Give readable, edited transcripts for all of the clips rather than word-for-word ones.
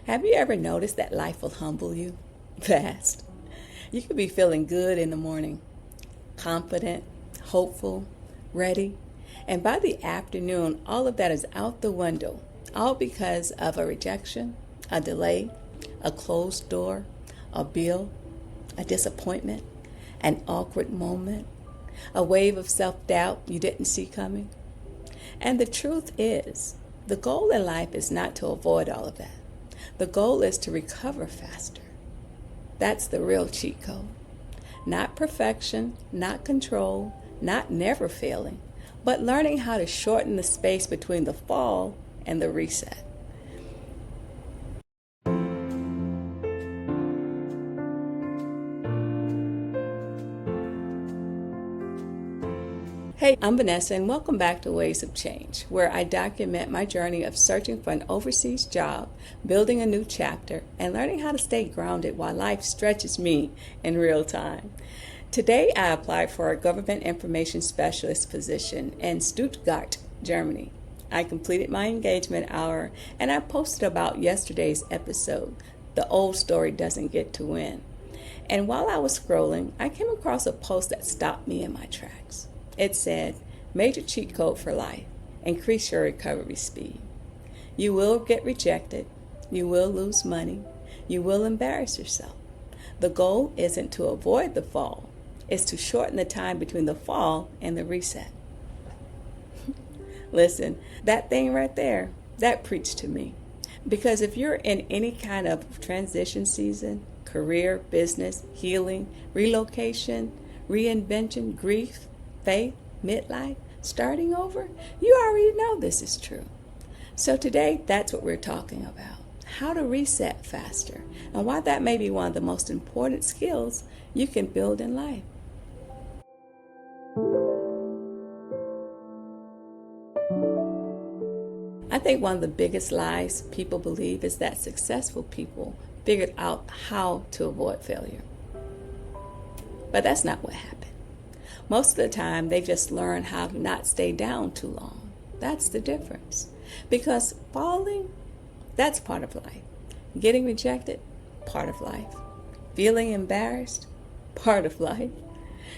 Have you ever noticed that life will humble you fast? You could be feeling good in the morning, confident, hopeful, ready, and by the afternoon, all of that is out the window, all because of a rejection, a delay, a closed door, a bill, a disappointment, an awkward moment, a wave of self-doubt you didn't see coming. And the truth is, the goal in life is not to avoid all of that. The goal is to recover faster. That's the real cheat code. Not perfection, not control, not never failing, but learning how to shorten the space between the fall and the reset. Hey, I'm Vanessa, and welcome back to Ways of Change, where I document my journey of searching for an overseas job, building a new chapter, and learning how to stay grounded while life stretches me in real time. Today, I applied for a government information specialist position in Stuttgart, Germany. I completed my engagement hour, and I posted about yesterday's episode, The Old Story Doesn't Get to Win. And while I was scrolling, I came across a post that stopped me in my tracks. It said, major cheat code for life, increase your recovery speed. You will get rejected, you will lose money, you will embarrass yourself. The goal isn't to avoid the fall, it's to shorten the time between the fall and the reset. Listen, that thing right there, that preached to me. Because if you're in any kind of transition season, career, business, healing, relocation, reinvention, grief, faith, midlife, starting over, you already know this is true. So today, that's what we're talking about. How to reset faster, and why that may be one of the most important skills you can build in life. I think one of the biggest lies people believe is that successful people figured out how to avoid failure. But that's not what happened. Most of the time, they just learn how to not stay down too long. That's the difference. Because falling, that's part of life. Getting rejected, part of life. Feeling embarrassed, part of life.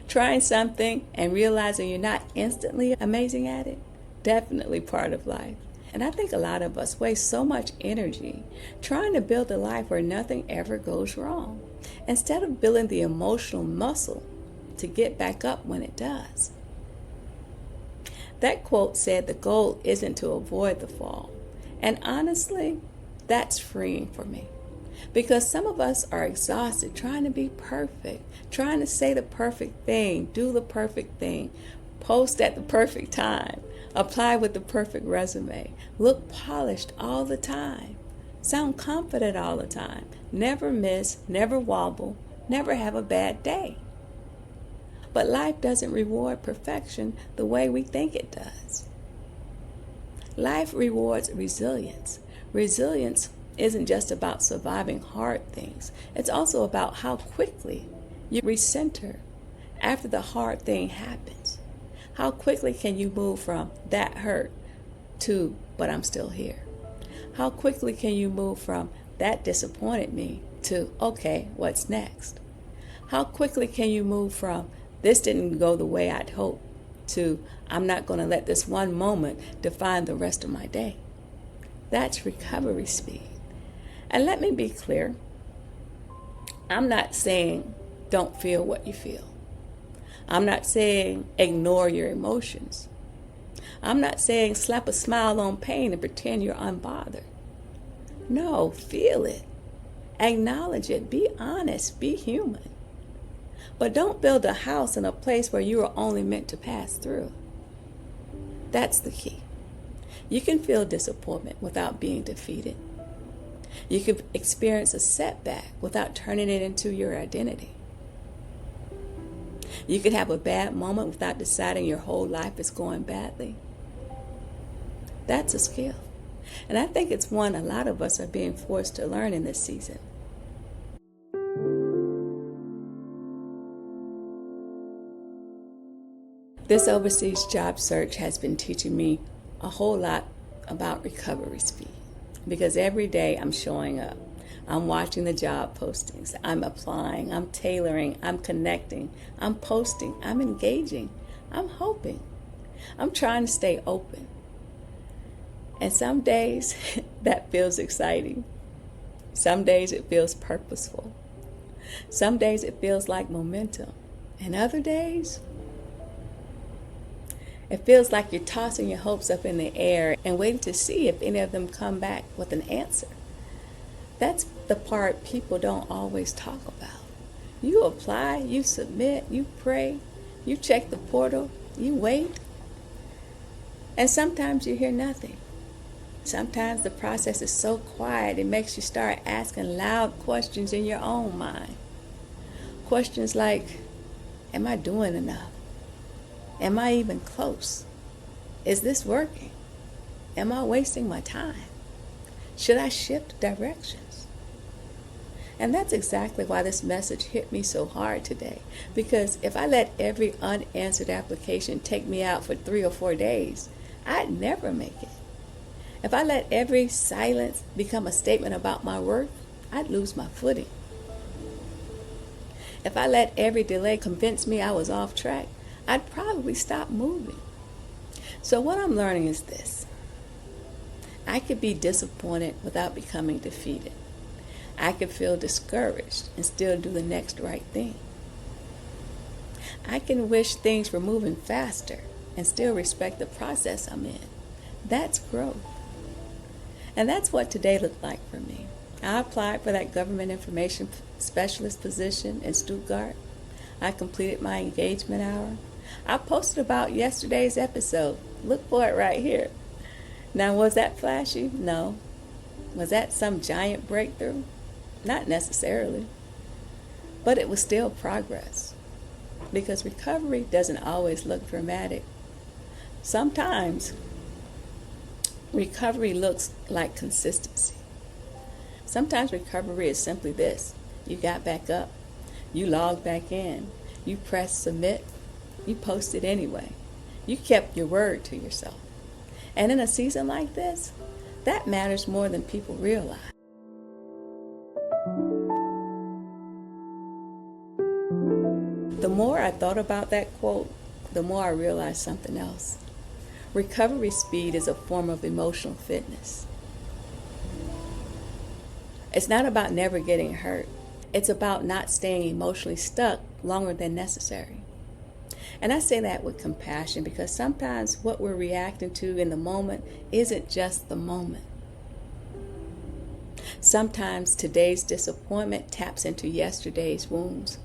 Trying something and realizing you're not instantly amazing at it, definitely part of life. And I think a lot of us waste so much energy trying to build a life where nothing ever goes wrong, instead of building the emotional muscle to get back up when it does. That quote said the goal isn't to avoid the fall. And honestly, that's freeing for me. Because some of us are exhausted trying to be perfect, trying to say the perfect thing, do the perfect thing, post at the perfect time, apply with the perfect resume, look polished all the time, sound confident all the time, never miss, never wobble, never have a bad day. But life doesn't reward perfection the way we think it does. Life rewards resilience. Resilience isn't just about surviving hard things. It's also about how quickly you recenter after the hard thing happens. How quickly can you move from that hurt to, but I'm still here? How quickly can you move from that disappointed me to, okay, what's next? How quickly can you move from this didn't go the way I'd hoped to I'm not going to let this one moment define the rest of my day? That's recovery speed. And let me be clear, I'm not saying don't feel what you feel. I'm not saying ignore your emotions. I'm not saying slap a smile on pain and pretend you're unbothered. No, feel it. Acknowledge it. Be honest. Be human. But don't build a house in a place where you are only meant to pass through. That's the key. You can feel disappointment without being defeated. You can experience a setback without turning it into your identity. You can have a bad moment without deciding your whole life is going badly. That's a skill. And I think it's one a lot of us are being forced to learn in this season. This overseas job search has been teaching me a whole lot about recovery speed. because every day I'm showing up. I'm watching the job postings. I'm applying. I'm tailoring. I'm connecting. I'm posting. I'm engaging. I'm hoping. I'm trying to stay open. And some days that feels exciting. Some days it feels purposeful. Some days it feels like momentum. And other days, it feels like you're tossing your hopes up in the air and waiting to see if any of them come back with an answer. That's the part people don't always talk about. You apply, you submit, you pray, you check the portal, you wait. And sometimes you hear nothing. Sometimes the process is so quiet it makes you start asking loud questions in your own mind. Questions like, am I doing enough? Am I even close? Is this working? Am I wasting my time? Should I shift directions? And that's exactly why this message hit me so hard today. Because if I let every unanswered application take me out for 3 or 4 days, I'd never make it. If I let every silence become a statement about my worth, I'd lose my footing. If I let every delay convince me I was off track, I'd probably stop moving. So what I'm learning is this. I could be disappointed without becoming defeated. I could feel discouraged and still do the next right thing. I can wish things were moving faster and still respect the process I'm in. That's growth. And that's what today looked like for me. I applied for that government information specialist position in Stuttgart. I completed my engagement hour. I posted about yesterday's episode. Look for it right here. Now, was that flashy? No. Was that some giant breakthrough? Not necessarily. But it was still progress. Because recovery doesn't always look dramatic. Sometimes recovery looks like consistency. Sometimes recovery is simply this. You got back up. You logged back in. You pressed submit. You posted anyway. You kept your word to yourself. And in a season like this, that matters more than people realize. The more I thought about that quote, the more I realized something else. Recovery speed is a form of emotional fitness. It's not about never getting hurt. It's about not staying emotionally stuck longer than necessary. And I say that with compassion because sometimes what we're reacting to in the moment isn't just the moment. Sometimes today's disappointment taps into yesterday's wounds.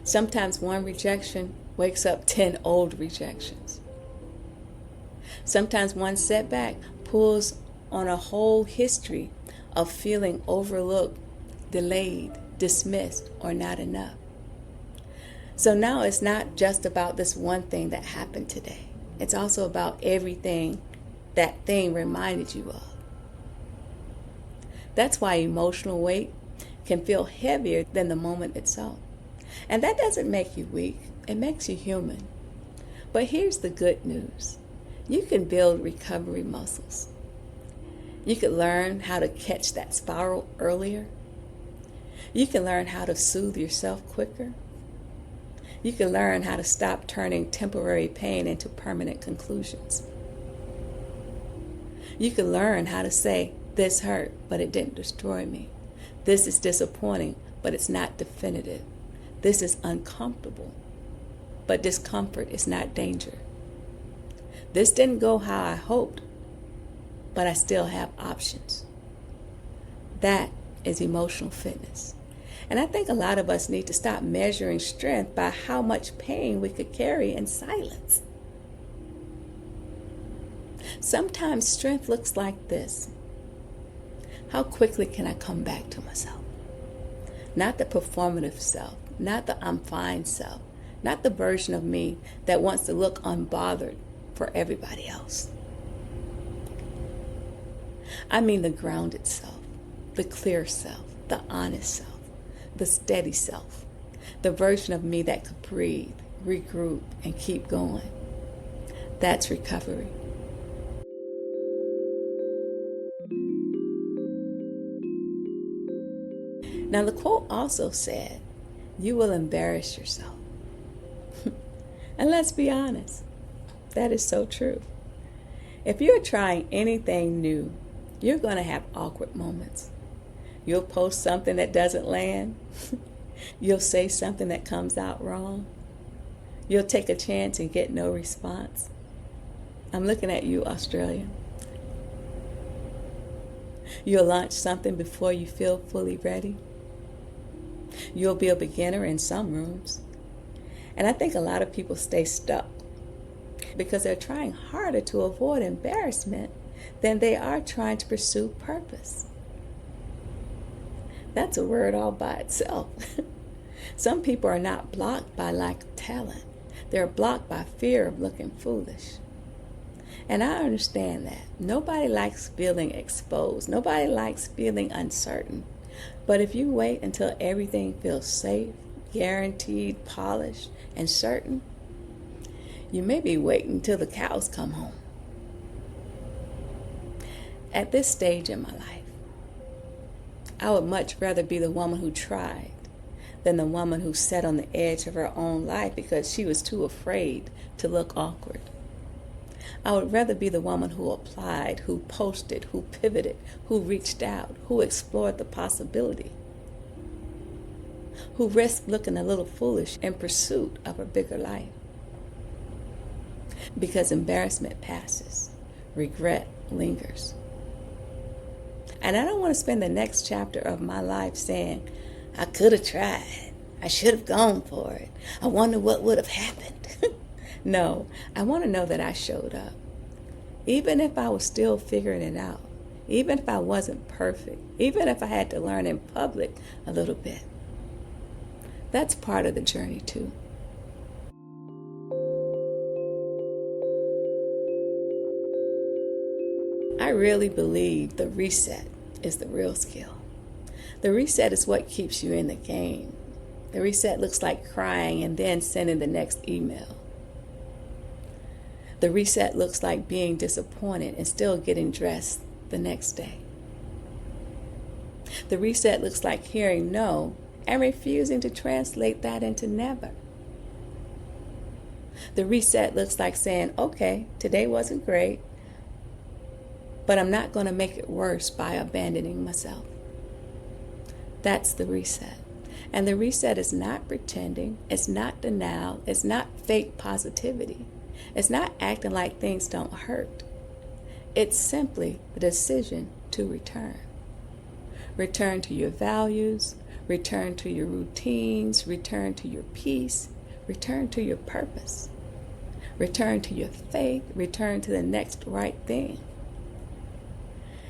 Sometimes one rejection wakes up 10 old rejections. Sometimes one setback pulls on a whole history of feeling overlooked, delayed, dismissed, or not enough. So now it's not just about this one thing that happened today. It's also about everything that thing reminded you of. That's why emotional weight can feel heavier than the moment itself. And that doesn't make you weak. It makes you human. But here's the good news. You can build recovery muscles. You can learn how to catch that spiral earlier. You can learn how to soothe yourself quicker. You can learn how to stop turning temporary pain into permanent conclusions. You can learn how to say, this hurt, but it didn't destroy me. This is disappointing, but it's not definitive. This is uncomfortable, but discomfort is not danger. This didn't go how I hoped, but I still have options. That is emotional fitness. And I think a lot of us need to stop measuring strength by how much pain we could carry in silence. Sometimes strength looks like this. How quickly can I come back to myself? Not the performative self, not the I'm fine self, not the version of me that wants to look unbothered for everybody else. I mean the grounded self, the clear self, the honest self, the steady self, the version of me that could breathe, regroup, and keep going. That's recovery. Now, the quote also said, "You will embarrass yourself." And let's be honest, that is so true. If you're trying anything new, you're going to have awkward moments. You'll post something that doesn't land. You'll say something that comes out wrong. You'll take a chance and get no response. I'm looking at you, Australia. You'll launch something before you feel fully ready. You'll be a beginner in some rooms. And I think a lot of people stay stuck because they're trying harder to avoid embarrassment than they are trying to pursue purpose. That's a word all by itself. Some people are not blocked by lack of talent. They're blocked by fear of looking foolish. And I understand that. Nobody likes feeling exposed. Nobody likes feeling uncertain. But if you wait until everything feels safe, guaranteed, polished, and certain, you may be waiting until the cows come home. At this stage in my life, I would much rather be the woman who tried than the woman who sat on the edge of her own life because she was too afraid to look awkward. I would rather be the woman who applied, who posted, who pivoted, who reached out, who explored the possibility, who risked looking a little foolish in pursuit of a bigger life. Because embarrassment passes, regret lingers. And I don't want to spend the next chapter of my life saying, I could have tried. I should have gone for it. I wonder what would have happened. No, I want to know that I showed up. Even if I was still figuring it out. Even if I wasn't perfect. Even if I had to learn in public a little bit. That's part of the journey too. I really believe the reset is the real skill. The reset is what keeps you in the game. The reset looks like crying and then sending the next email. The reset looks like being disappointed and still getting dressed the next day. The reset looks like hearing no and refusing to translate that into never. The reset looks like saying, okay, today wasn't great, but I'm not going to make it worse by abandoning myself. That's the reset. And the reset is not pretending, it's not denial, it's not fake positivity. It's not acting like things don't hurt. It's simply the decision to return. Return to your values, return to your routines, return to your peace, return to your purpose, return to your faith, return to the next right thing.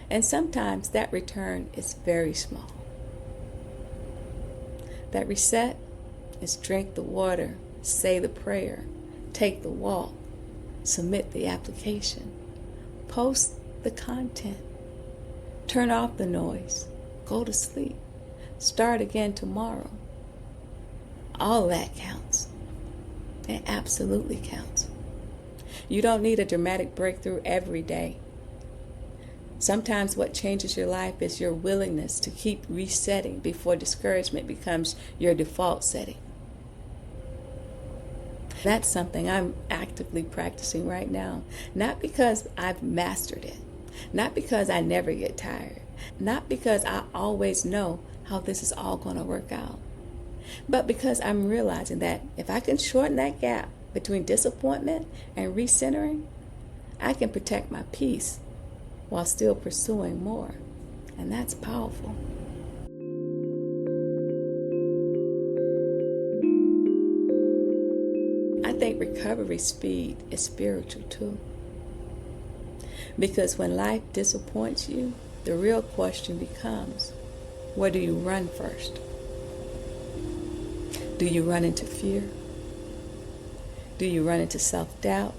And sometimes that return is very small. That reset is drink the water, say the prayer, take the walk, submit the application, post the content, turn off the noise, go to sleep, start again tomorrow. All that counts. It absolutely counts. You don't need a dramatic breakthrough every day. Sometimes what changes your life is your willingness to keep resetting before discouragement becomes your default setting. That's something I'm actively practicing right now. Not because I've mastered it. Not because I never get tired. Not because I always know how this is all going to work out. But because I'm realizing that if I can shorten that gap between disappointment and recentering, I can protect my peace while still pursuing more. And that's powerful. I think recovery speed is spiritual too. Because when life disappoints you, the real question becomes, where do you run first? Do you run into fear? Do you run into self-doubt?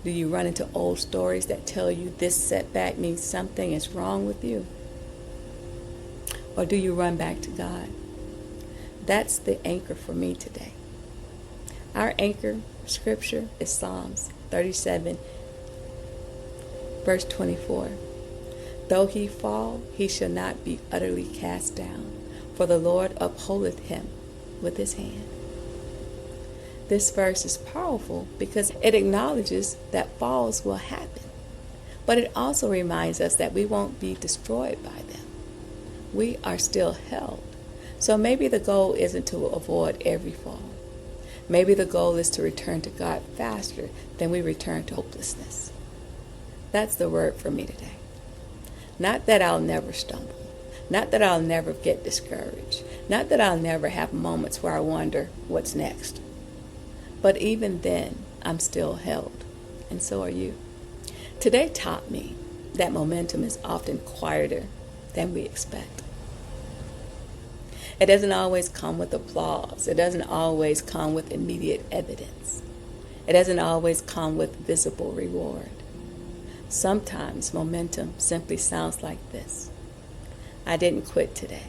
Do you run into old stories that tell you this setback means something is wrong with you? Or do you run back to God? That's the anchor for me today. Our anchor scripture is Psalms 37, verse 24. Though he fall, he shall not be utterly cast down. for the Lord upholdeth him with his hand. This verse is powerful because it acknowledges that falls will happen, but it also reminds us that we won't be destroyed by them. We are still held. So maybe the goal isn't to avoid every fall. Maybe the goal is to return to God faster than we return to hopelessness. That's the word for me today. Not that I'll never stumble. Not that I'll never get discouraged. Not that I'll never have moments where I wonder what's next. But even then, I'm still held. And so are you. Today taught me that momentum is often quieter than we expect. It doesn't always come with applause. It doesn't always come with immediate evidence. It doesn't always come with visible reward. Sometimes momentum simply sounds like this. I didn't quit today.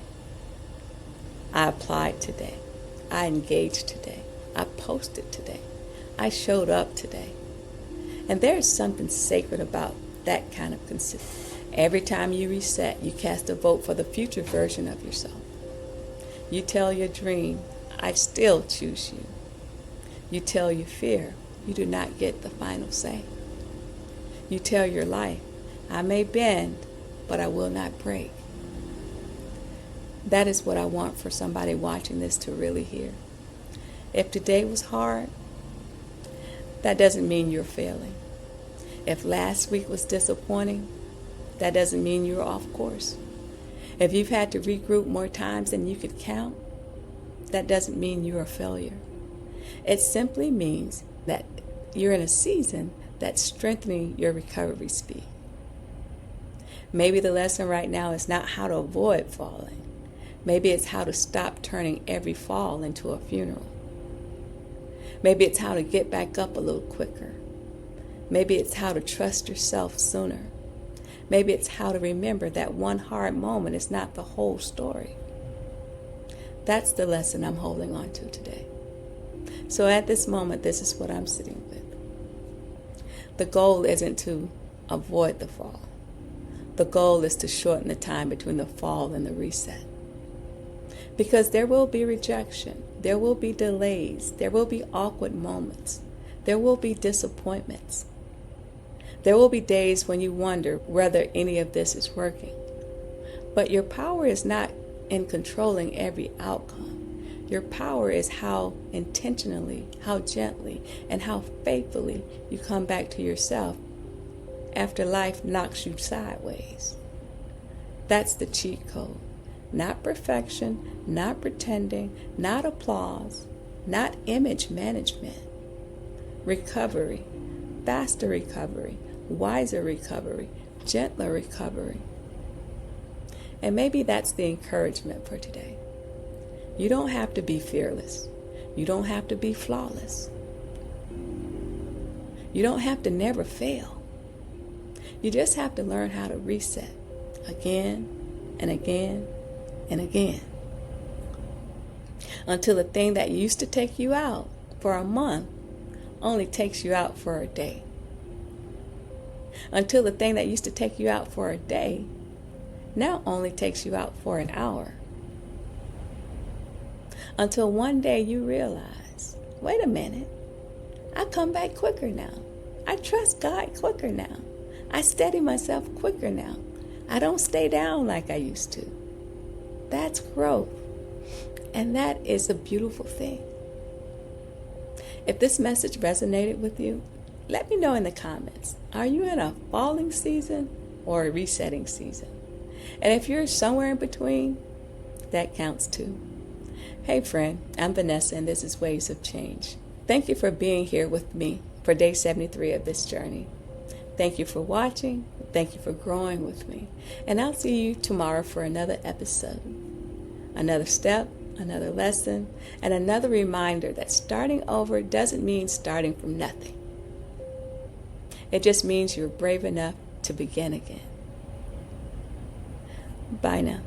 I applied today. I engaged today. I posted today. I showed up today. And there's something sacred about that kind of consistency. Every time you reset, you cast a vote for the future version of yourself. You tell your dream, I still choose you. You tell your fear, you do not get the final say. You tell your life, I may bend, but I will not break. That is what I want for somebody watching this to really hear. If today was hard, that doesn't mean you're failing. If last week was disappointing, that doesn't mean you're off course. If you've had to regroup more times than you could count, that doesn't mean you're a failure. It simply means that you're in a season that's strengthening your recovery speed. Maybe the lesson right now is not how to avoid falling. Maybe it's how to stop turning every fall into a funeral. Maybe it's how to get back up a little quicker. Maybe it's how to trust yourself sooner. Maybe it's how to remember that one hard moment is not the whole story. That's the lesson I'm holding on to today. So at this moment, this is what I'm sitting with. The goal isn't to avoid the fall. The goal is to shorten the time between the fall and the reset. Because there will be rejection. There will be delays. There will be awkward moments. There will be disappointments. There will be days when you wonder whether any of this is working. But your power is not in controlling every outcome. Your power is how intentionally, how gently, and how faithfully you come back to yourself after life knocks you sideways. That's the cheat code. Not perfection, not pretending, not applause, not image management. Recovery, faster recovery, wiser recovery, gentler recovery. And maybe that's the encouragement for today. You don't have to be fearless. You don't have to be flawless. You don't have to never fail. You just have to learn how to reset again and again and again. Until the thing that used to take you out for a month only takes you out for a day. Until the thing that used to take you out for a day now only takes you out for an hour. Until one day you realize, wait a minute, I come back quicker now. I trust God quicker now. I steady myself quicker now. I don't stay down like I used to. That's growth. And that is a beautiful thing. If this message resonated with you, let me know in the comments. Are you in a falling season or a resetting season? And if you're somewhere in between, that counts too. Hey friend, I'm Vanessa and this is Waves of Change. Thank you for being here with me for day 73 of this journey. Thank you for watching. Thank you for growing with me. And I'll see you tomorrow for another episode. Another step, another lesson, and another reminder that starting over doesn't mean starting from nothing. It just means you're brave enough to begin again. Bye now.